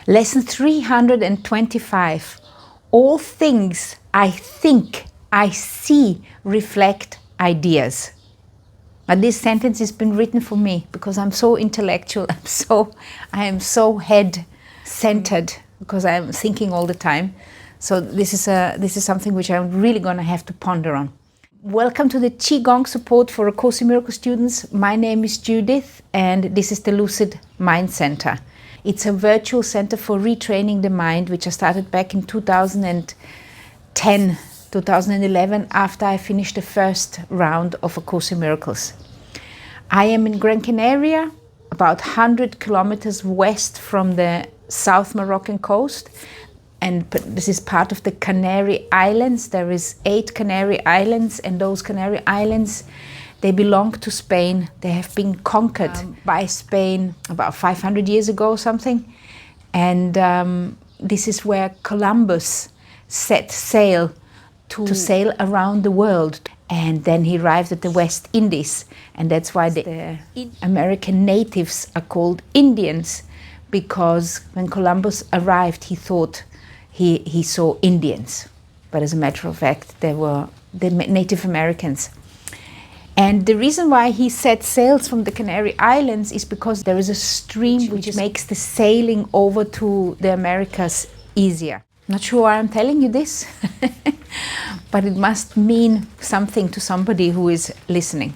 Lesson 325. All things I think, I see, reflect ideas. But this sentence has been written for me because I'm so intellectual. I am so head-centered because I'm thinking all the time. So this is something which I'm really going to have to ponder on. Welcome to the Qigong support for A Course in Miracles students. My name is Judith and this is the Lucid Mind Center. It's a virtual center for retraining the mind, which I started back in 2010, 2011, after I finished the first round of A Course in Miracles. I am in Gran Canaria, about 100 kilometers west from the South Moroccan coast. And this is part of the Canary Islands. There is 8 Canary Islands, and those Canary Islands, they belong to Spain. They have been conquered by Spain about 500 years ago or something. And this is where Columbus set sail to sail around the world. And then he arrived at the West Indies. And that's why the American natives are called Indians, because when Columbus arrived, he thought he saw Indians. But as a matter of fact, they were the Native Americans. And the reason why he set sails from the Canary Islands is because there is a stream which makes the sailing over to the Americas easier. Not sure why I'm telling you this, but it must mean something to somebody who is listening.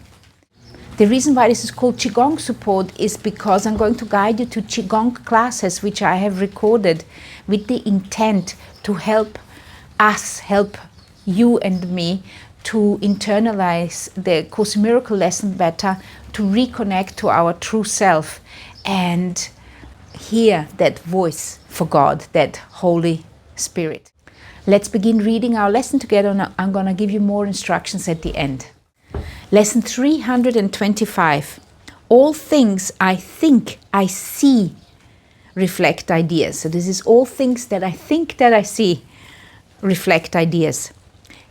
The reason why this is called Qigong support is because I'm going to guide you to Qigong classes, which I have recorded with the intent to help us, help you and me to internalize the Course in Miracles lesson better, to reconnect to our true self and hear that voice for God, that Holy Spirit. Let's begin reading our lesson together, and I'm going to give you more instructions at the end. Lesson 325. All things I think, I see, reflect ideas. So this is all things that I think that I see, reflect ideas.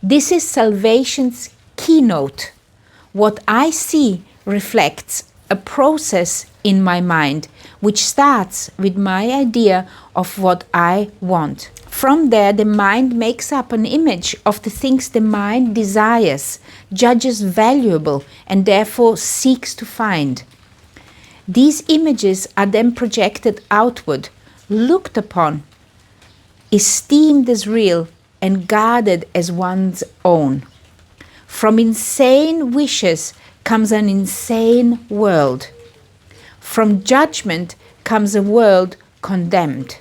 This is salvation's keynote. What I see reflects a process in my mind, which starts with my idea of what I want. From there, the mind makes up an image of the things the mind desires, judges valuable, and therefore seeks to find. These images are then projected outward, looked upon, esteemed as real, and guarded as one's own. From insane wishes comes an insane world. From judgment comes a world condemned.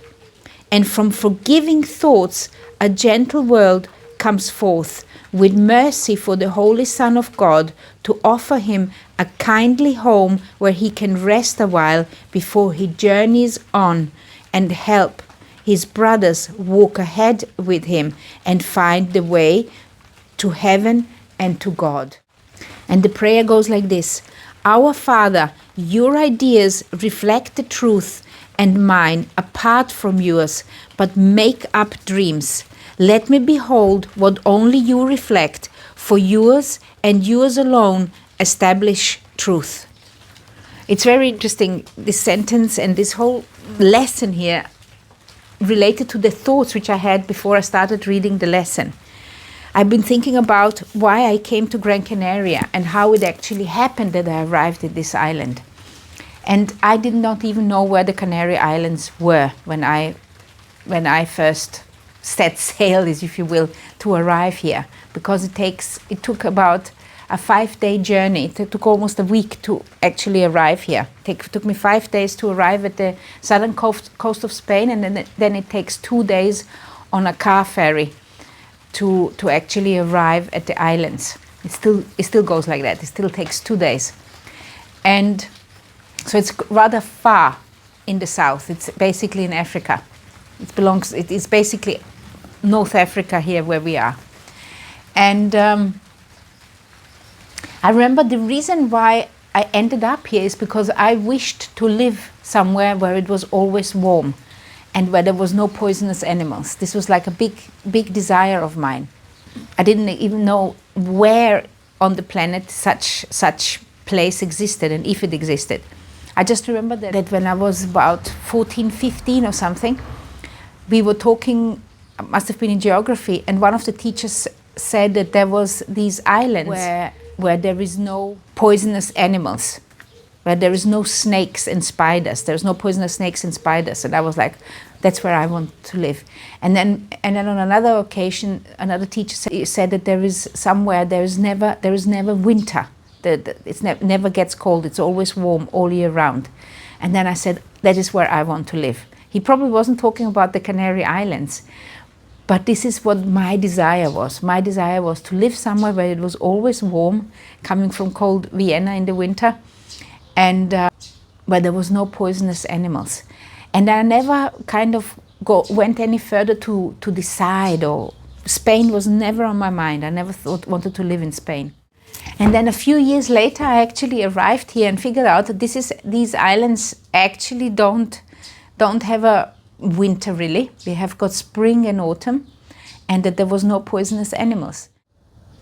And from forgiving thoughts, a gentle world comes forth, with mercy for the Holy Son of God, to offer him a kindly home where he can rest a while before he journeys on, and help his brothers walk ahead with him and find the way to heaven and to God. And the prayer goes like this: Our Father, your ideas reflect the truth, and mine apart from yours, but make up dreams. Let me behold what only you reflect, for yours and yours alone establish truth. It's very interesting, this sentence and this whole lesson here, related to the thoughts which I had before I started reading the lesson. I've been thinking about why I came to Gran Canaria and how it actually happened that I arrived at this island. And I did not even know where the Canary Islands were when I first set sail, if you will, to arrive here, because it took about a 5-day journey. It took almost a week to actually arrive here. It took me 5 days to arrive at the southern coast of Spain, and then it takes 2 days on a car ferry to actually arrive at the islands. It still goes like that. It still takes 2 days. And so it's rather far in the south. It's basically in Africa. It is basically North Africa here where we are. And I remember the reason why I ended up here is because I wished to live somewhere where it was always warm and where there was no poisonous animals. This was like a big desire of mine. I didn't even know where on the planet such place existed and if it existed. I just remember that when I was about 14, 15 or something, we were talking, must have been in geography, and one of the teachers said that there was these islands where there is no poisonous animals, where there is no snakes and spiders. There's no poisonous snakes and spiders. And I was like, that's where I want to live. And then on another occasion, another teacher said that there is somewhere there is never winter. It never gets cold. It's always warm all year round. And then I said, that is where I want to live. He probably wasn't talking about the Canary Islands, but this is what my desire was. My desire was to live somewhere where it was always warm, coming from cold Vienna in the winter, and where there was no poisonous animals. And I never kind of went any further to decide, or Spain was never on my mind. I never wanted to live in Spain. And then a few years later, I actually arrived here and figured out that these islands actually don't have a winter really. We have got spring and autumn, and that there was no poisonous animals.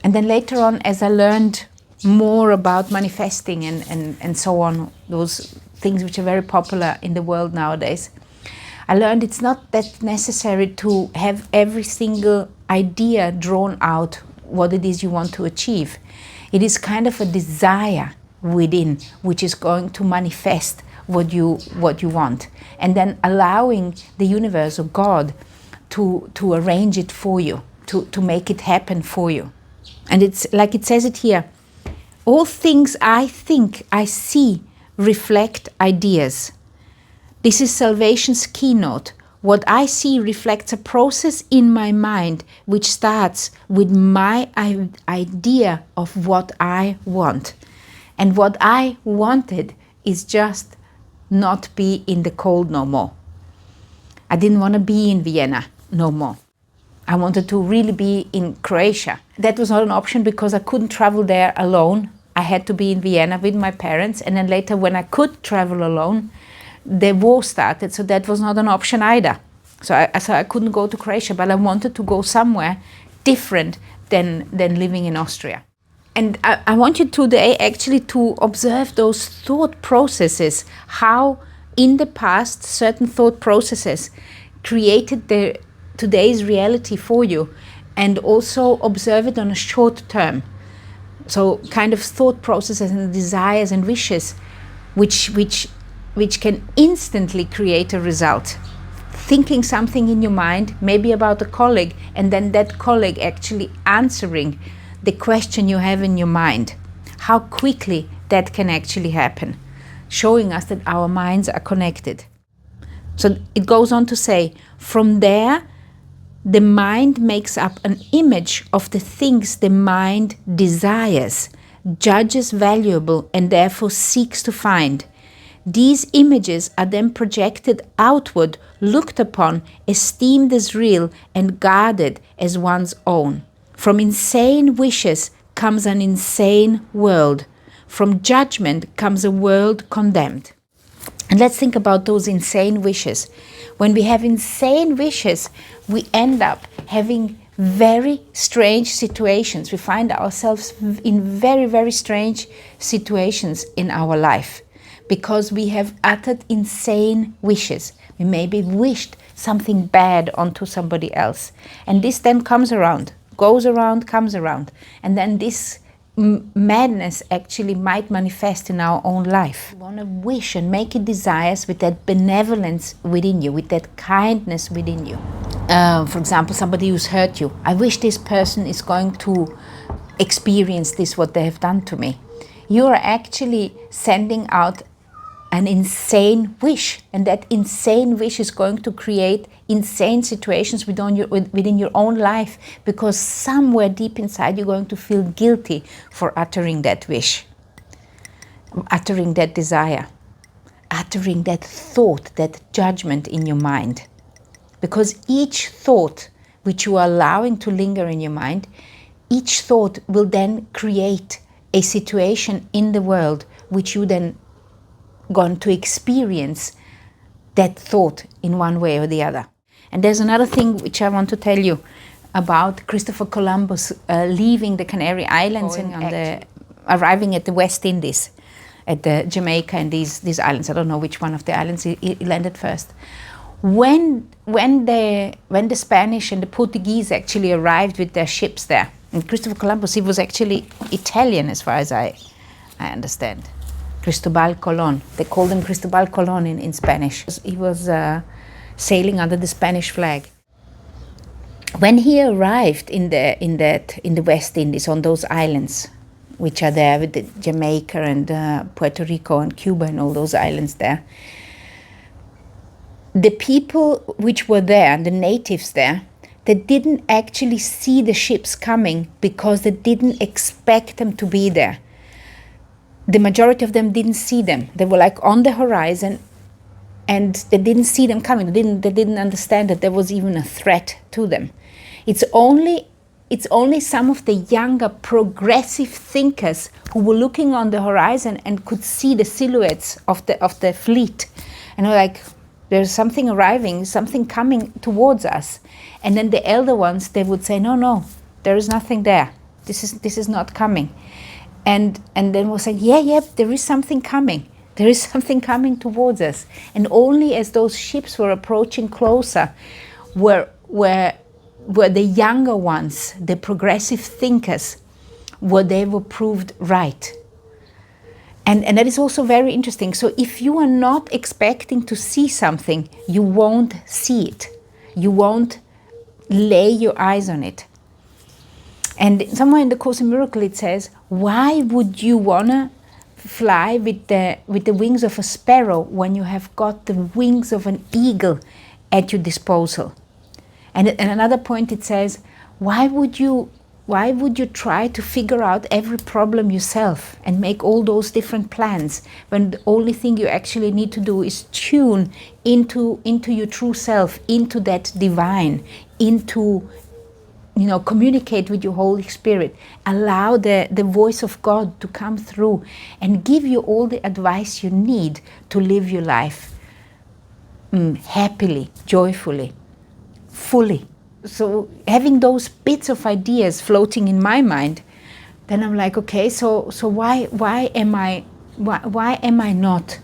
And then later on, as I learned more about manifesting and so on, those things which are very popular in the world nowadays, I learned it's not that necessary to have every single idea drawn out what it is you want to achieve. It is kind of a desire within which is going to manifest what you want, and then allowing the universe or God to arrange it for you, to make it happen for you. And it's like it says it here, all things I think, I see, reflect ideas. This is salvation's keynote. What I see reflects a process in my mind which starts with my idea of what I want. And what I wanted is just not be in the cold no more. I didn't want to be in Vienna no more. I wanted to really be in Croatia. That was not an option because I couldn't travel there alone. I had to be in Vienna with my parents, and then later when I could travel alone, the war started, so that was not an option either. So I couldn't go to Croatia, but I wanted to go somewhere different than living in Austria. And I want you today actually to observe those thought processes, how in the past certain thought processes created today's reality for you, and also observe it on a short term. So kind of thought processes and desires and wishes which can instantly create a result. Thinking something in your mind, maybe about a colleague, and then that colleague actually answering the question you have in your mind. How quickly that can actually happen, showing us that our minds are connected. So it goes on to say, from there, the mind makes up an image of the things the mind desires, judges valuable, and therefore seeks to find. These images are then projected outward, looked upon, esteemed as real, and guarded as one's own. From insane wishes comes an insane world. From judgment comes a world condemned. And let's think about those insane wishes. When we have insane wishes, we end up having very strange situations. We find ourselves in very, very strange situations in our life because we have uttered insane wishes. We maybe wished something bad onto somebody else. And this then comes around, goes around, comes around. And then this madness actually might manifest in our own life. You want to wish and make it desires with that benevolence within you, with that kindness within you. For example, somebody who's hurt you. I wish this person is going to experience this, what they have done to me. You are actually sending out an insane wish, and that insane wish is going to create insane situations within your own life, because somewhere deep inside you're going to feel guilty for uttering that wish, uttering that desire, uttering that thought, that judgment in your mind. Because each thought which you are allowing to linger in your mind, each thought will then create a situation in the world which you then going to experience that thought in one way or the other. And there's another thing which I want to tell you about Christopher Columbus leaving the Canary Islands and arriving at the West Indies. at the Jamaica and these islands. I don't know which one of the islands he landed first. When the Spanish and the Portuguese actually arrived with their ships there, and Christopher Columbus, he was actually Italian as far as I understand. Cristobal Colon. They called him Cristobal Colon in Spanish. He was sailing under the Spanish flag. When he arrived in the West Indies, on those islands, which are there with the Jamaica and Puerto Rico and Cuba and all those islands there, the people which were there, the natives there, they didn't actually see the ships coming because they didn't expect them to be there. The majority of them didn't see them. They were like on the horizon, and they didn't see them coming. They didn't understand that there was even a threat to them. It's only some of the younger progressive thinkers who were looking on the horizon and could see the silhouettes of the fleet, and were like, there's something arriving, something coming towards us. And then the elder ones, they would say, no, there is nothing there. This is not coming. And then we'll say, yeah, there is something coming. There is something coming towards us. And only as those ships were approaching closer were the younger ones, the progressive thinkers, they were proved right. And that is also very interesting. So if you are not expecting to see something, you won't see it. You won't lay your eyes on it. And somewhere in the Course in Miracles it says, why would you wanna fly with the wings of a sparrow when you have got the wings of an eagle at your disposal? And another point it says, why would you try to figure out every problem yourself and make all those different plans when the only thing you actually need to do is tune into your true self, into that divine, into, communicate with your Holy Spirit, allow the voice of God to come through and give you all the advice you need to live your life happily, joyfully, fully. So having those bits of ideas floating in my mind, then I'm like, okay, so why am I not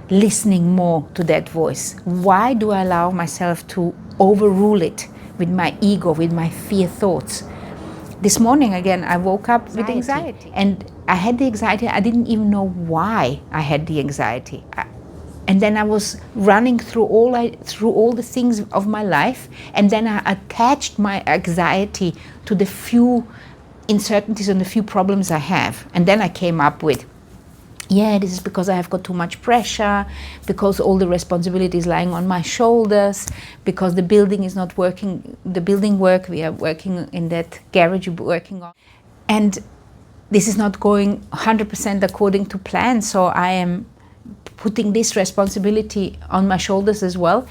listening more to that voice? Why do I allow myself to overrule it with my ego, with my fear thoughts? This morning again, I woke up with anxiety, and I had the anxiety. I didn't even know why I had the anxiety. And then I was running through all the things of my life, and then I attached my anxiety to the few uncertainties and the few problems I have. And then I came up with, this is because I have got too much pressure, because all the responsibility is lying on my shoulders, because the building is not working, the building work we are working in that garage we're working on. And this is not going 100% according to plan, so I am putting this responsibility on my shoulders as well.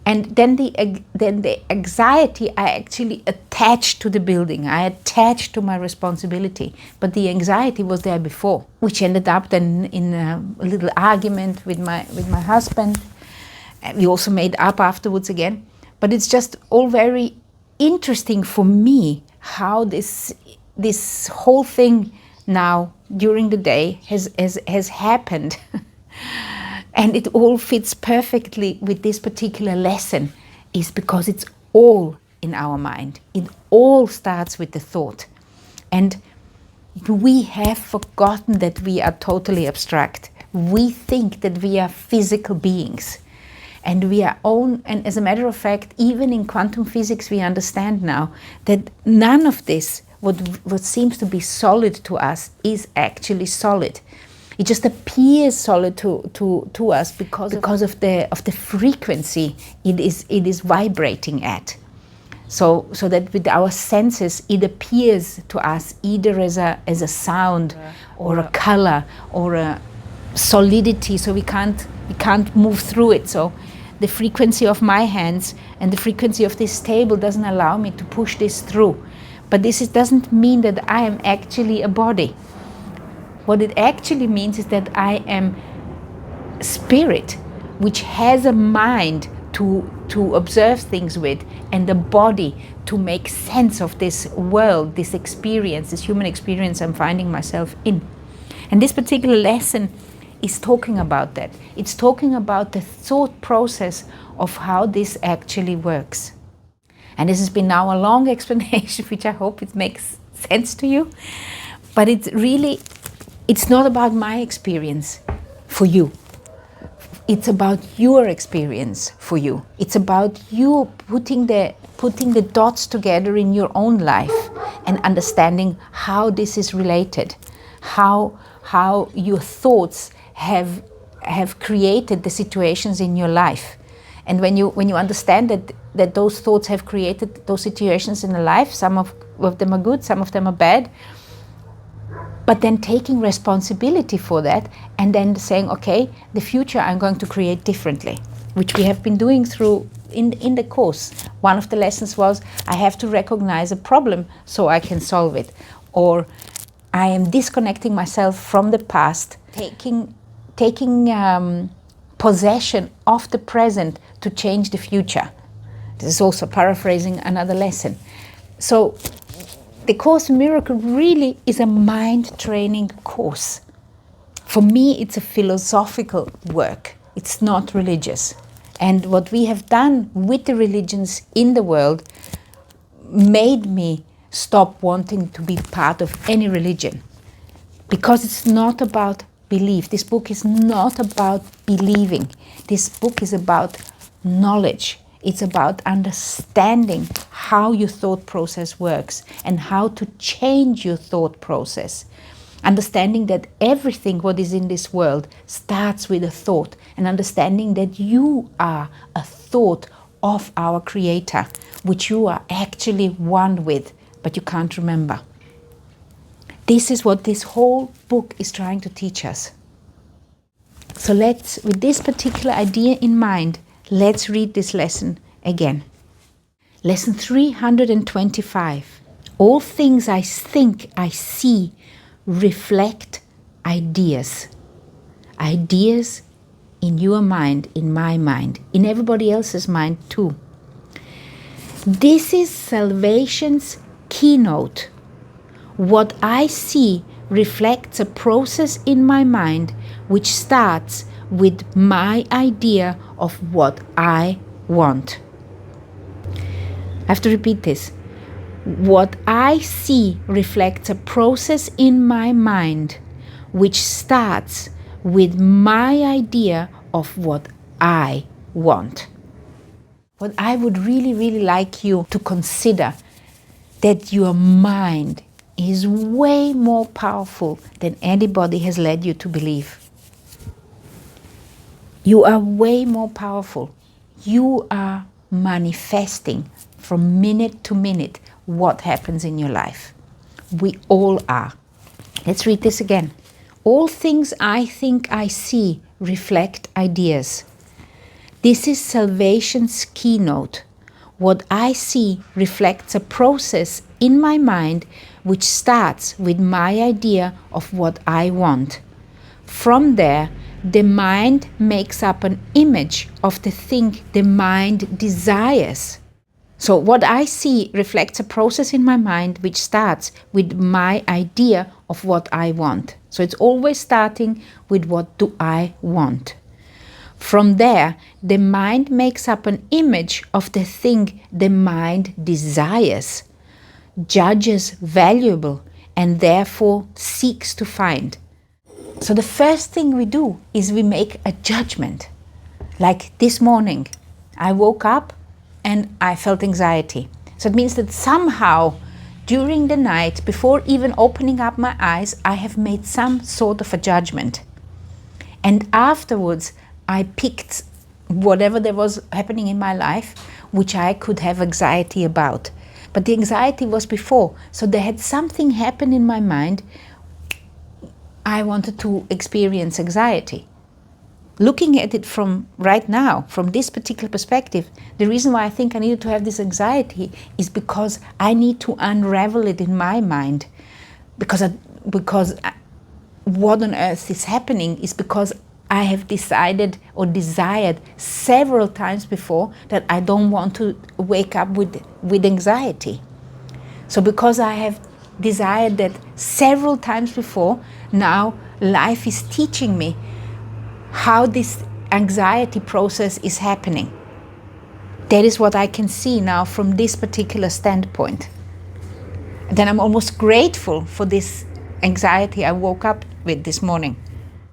And then the anxiety I actually attached to the building. I attached to my responsibility. But the anxiety was there before, which ended up then in a little argument with my husband. We also made up afterwards again. But it's just all very interesting for me how this whole thing now during the day has happened. And it all fits perfectly with this particular lesson, is because it's all in our mind. It all starts with the thought. And we have forgotten that we are totally abstract. We think that we are physical beings. And and as a matter of fact, even in quantum physics, we understand now that none of this, what seems to be solid to us, is actually solid. It just appears solid to us because of the frequency it is vibrating at. So that with our senses it appears to us either as a sound or a color or a solidity. So we can't move through it. So the frequency of my hands and the frequency of this table doesn't allow me to push this through. But this doesn't mean that I am actually a body. What it actually means is that I am spirit, which has a mind to observe things with, and the body to make sense of this world, this experience, this human experience I'm finding myself in. And this particular lesson is talking about that. It's talking about the thought process of how this actually works. And this has been now a long explanation, which I hope it makes sense to you. But it's not about my experience for you. It's about your experience for you. It's about you putting the dots together in your own life and understanding how this is related, how your thoughts have created the situations in your life. And when you understand that those thoughts have created those situations in your life, some of them are good, some of them are bad, but then taking responsibility for that and then saying, okay, the future I'm going to create differently, which we have been doing through in the course. One of the lessons was I have to recognize a problem so I can solve it, or I am disconnecting myself from the past, taking possession of the present to change the future. This is also paraphrasing another lesson. So the Course in Miracles really is a mind training course. For me, it's a philosophical work. It's not religious. And what we have done with the religions in the world made me stop wanting to be part of any religion. Because it's not about belief. This book is not about believing. This book is about knowledge. It's about understanding how your thought process works and how to change your thought process. Understanding that everything what is in this world starts with a thought, and understanding that you are a thought of our Creator, which you are actually one with, but you can't remember. This is what this whole book is trying to teach us. So let's, with this particular idea in mind, let's read this lesson again. Lesson 325. All things I think I see reflect ideas. Ideas in your mind, in my mind, in everybody else's mind too. This is salvation's keynote. What I see reflects a process in my mind which starts with my idea of what I want. I have to repeat this. What I see reflects a process in my mind which starts with my idea of what I want. What I would really, really like you to consider, that your mind is way more powerful than anybody has led you to believe. You are way more powerful. You are manifesting from minute to minute what happens in your life. We all are. Let's read this again. All things I think I see reflect ideas. This is salvation's keynote. What I see reflects a process in my mind which starts with my idea of what I want. From there, the mind makes up an image of the thing the mind desires. So what I see reflects a process in my mind which starts with my idea of what I want. So it's always starting with what do I want. From there, the mind makes up an image of the thing the mind desires, judges valuable, and therefore seeks to find. So the first thing we do is we make a judgment. Like this morning, I woke up and I felt anxiety. So it means that somehow during the night, before even opening up my eyes, I have made some sort of a judgment. And afterwards, I picked whatever there was happening in my life, which I could have anxiety about. But the anxiety was before. So there had something happen in my mind. I wanted to experience anxiety. Looking at it from right now, from this particular perspective, the reason why I think I needed to have this anxiety is because I need to unravel it in my mind. Because what on earth is happening is because I have decided or desired several times before that I don't want to wake up with anxiety. So because I have desired that several times before, now life is teaching me how this anxiety process is happening. That is what I can see now from this particular standpoint. And then I'm almost grateful for this anxiety I woke up with this morning.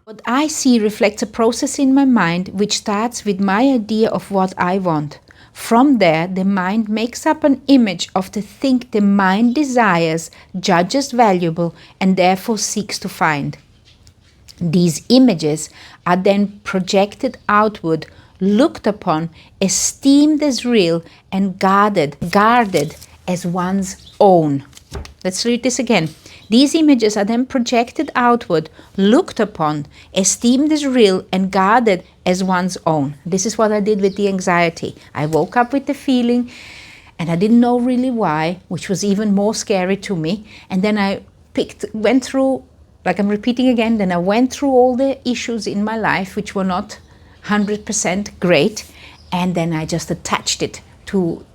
What I see reflects a process in my mind which starts with my idea of what I want. From there, the mind makes up an image of the thing the mind desires, judges valuable, and therefore seeks to find. These images are then projected outward, looked upon, esteemed as real, and guarded as one's own. Let's read this again. These images are then projected outward, looked upon, esteemed as real, and guarded as one's own. This is what I did with the anxiety. I woke up with the feeling, and I didn't know really why, which was even more scary to me. And then I went through, like I'm repeating again, then I went through all the issues in my life, which were not 100% great, and then I just attached it to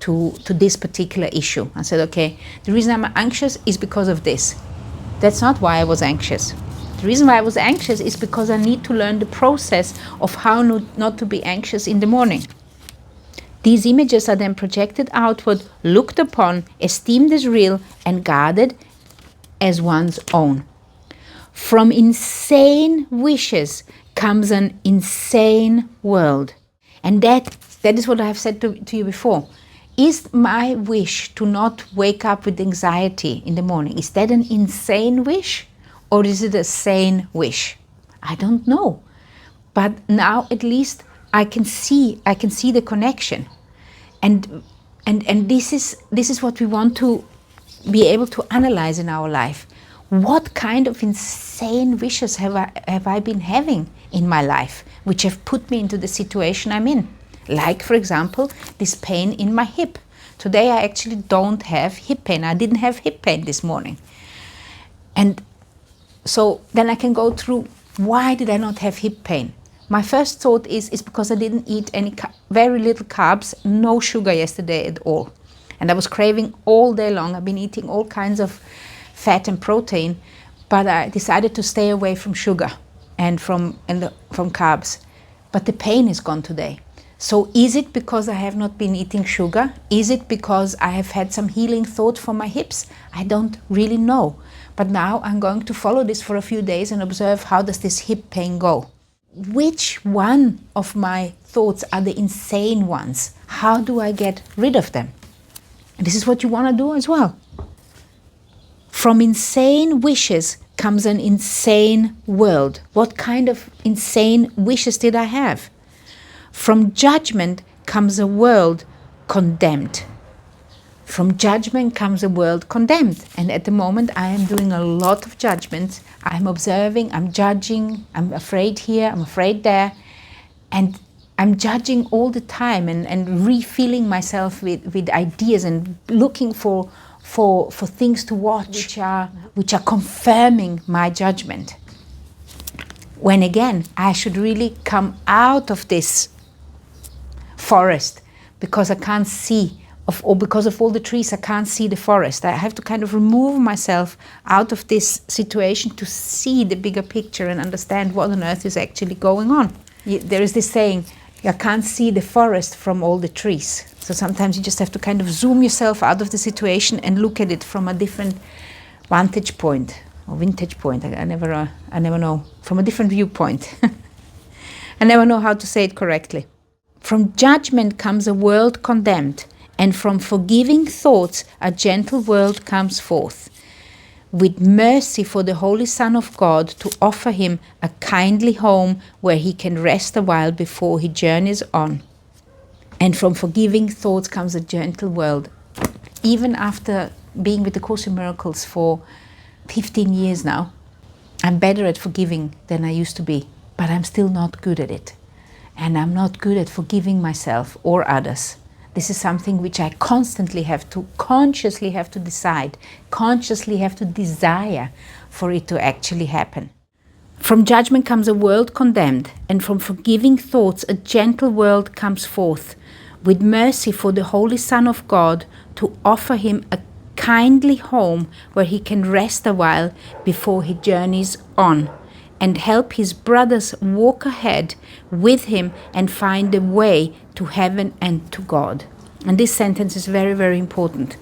this particular issue. I said, okay, the reason I'm anxious is because of this. That's not why I was anxious. The reason why I was anxious is because I need to learn the process of how not to be anxious in the morning. These images are then projected outward, looked upon, esteemed as real, and guarded as one's own. From insane wishes comes an insane world. And that is what I have said to you before. Is my wish to not wake up with anxiety in the morning, is that an insane wish or is it a sane wish? I don't know. But now at least I can see the connection. And this is what we want to be able to analyze in our life. What kind of insane wishes have I been having in my life, which have put me into the situation I'm in? Like, for example, this pain in my hip. Today I actually don't have hip pain. I didn't have hip pain this morning. And so then I can go through, why did I not have hip pain? My first thought is because I didn't eat very little carbs, no sugar yesterday at all. And I was craving all day long. I've been eating all kinds of fat and protein, but I decided to stay away from sugar and from carbs. But the pain is gone today. So is it because I have not been eating sugar? Is it because I have had some healing thought for my hips? I don't really know. But now I'm going to follow this for a few days and observe how does this hip pain go. Which one of my thoughts are the insane ones? How do I get rid of them? And this is what you want to do as well. From insane wishes comes an insane world. What kind of insane wishes did I have? From judgment comes a world condemned. From judgment comes a world condemned. And at the moment I am doing a lot of judgments. I'm observing, I'm judging, I'm afraid here, I'm afraid there. And I'm judging all the time and refilling myself with ideas and looking for things to watch which are confirming my judgment. When again, I should really come out of this forest because I can't see, or because of all the trees, I can't see the forest. I have to kind of remove myself out of this situation to see the bigger picture and understand what on earth is actually going on. There is this saying, you can't see the forest from all the trees. So sometimes you just have to kind of zoom yourself out of the situation and look at it from a different vantage point or vintage point. I never know. From a different viewpoint. I never know how to say it correctly. From judgment comes a world condemned, and from forgiving thoughts a gentle world comes forth. With mercy for the Holy Son of God to offer him a kindly home where he can rest a while before he journeys on. And from forgiving thoughts comes a gentle world. Even after being with the Course in Miracles for 15 years now, I'm better at forgiving than I used to be, but I'm still not good at it. And I'm not good at forgiving myself or others. This is something which I consciously have to decide, consciously have to desire for it to actually happen. From judgment comes a world condemned, and from forgiving thoughts a gentle world comes forth, with mercy for the Holy Son of God to offer him a kindly home where he can rest a while before he journeys on. and help his brothers walk ahead with him and find the way to heaven and to God. And this sentence is very, very important.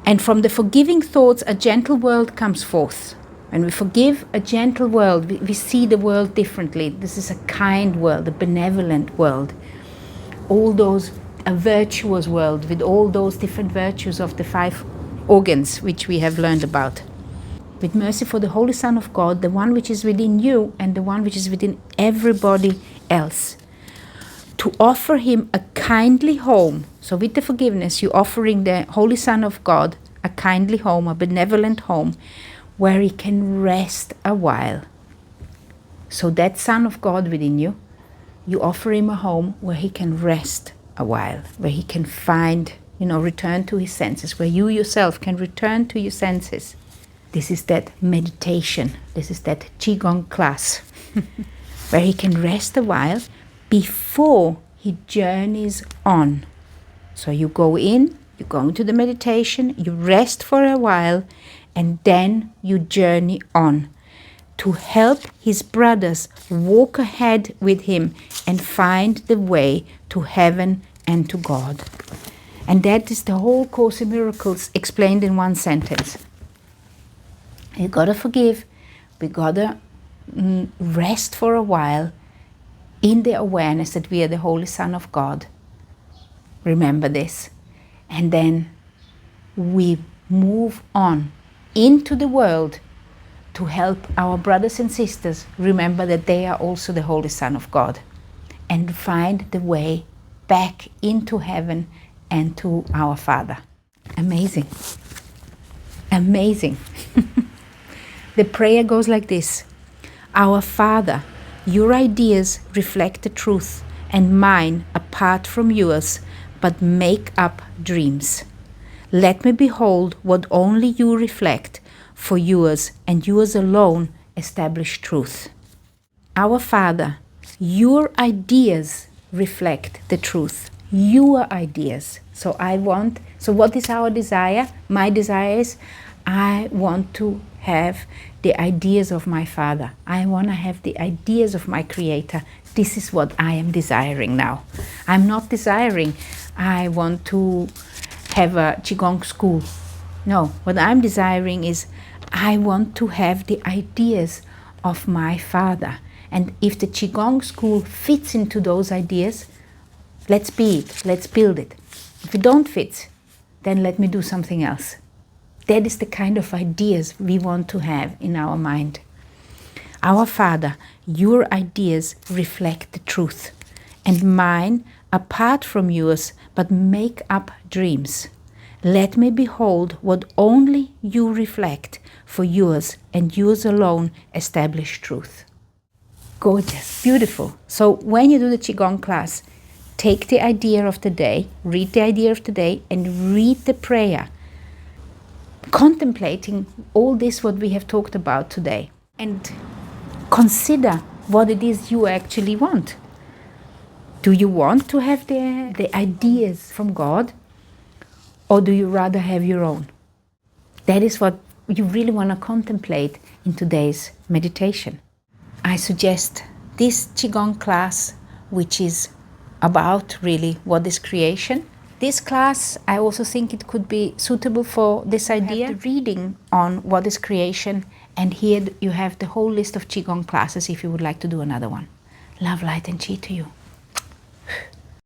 And from the forgiving thoughts, a gentle world comes forth. When we forgive a gentle world, we see the world differently. This is a kind world, a benevolent world. All those, a virtuous world with all those different virtues of the 5 organs which we have learned about. With mercy for the Holy Son of God, the one which is within you and the one which is within everybody else. To offer him a kindly home. So with the forgiveness, you're offering the Holy Son of God a kindly home, a benevolent home, where he can rest a while. So that Son of God within you, you offer him a home where he can rest a while, where he can find, return to his senses, where you yourself can return to your senses. This is that meditation. This is that Qigong class, where he can rest a while before he journeys on. So you go in, you go into the meditation, you rest for a while, and then you journey on to help his brothers walk ahead with him and find the way to heaven and to God. And that is the whole Course in Miracles explained in one sentence. You gotta forgive, we gotta rest for a while in the awareness that we are the Holy Son of God. Remember this. And then we move on into the world to help our brothers and sisters remember that they are also the Holy Son of God and find the way back into heaven and to our Father. Amazing. Amazing. The prayer goes like this. Our Father, your ideas reflect the truth, and mine apart from yours, but make up dreams. Let me behold what only you reflect, for yours and yours alone establish truth. Our Father, your ideas reflect the truth. Your ideas. So what is our desire? My desire is I want to have the ideas of my Father. I want to have the ideas of my Creator. This is what I am desiring now. I'm not desiring I want to have a Qigong school. No, what I'm desiring is I want to have the ideas of my Father. And if the Qigong school fits into those ideas, let's be it, let's build it. If it don't fit, then let me do something else. That is the kind of ideas we want to have in our mind. Our Father, your ideas reflect the truth, and mine apart from yours, but make up dreams. Let me behold what only you reflect, for yours and yours alone establish truth. Gorgeous, beautiful. So when you do the Qigong class, take the idea of the day, read the idea of the day, and read the prayer, contemplating all this what we have talked about today, and consider what it is you actually want. Do you want to have the ideas from God, or do you rather have your own? That is what you really want to contemplate in today's meditation. I suggest this Qigong class, which is about really what is creation. This class, I also think it could be suitable for this idea. The reading on what is creation, and here you have the whole list of Qigong classes if you would like to do another one. Love, light and Qi to you.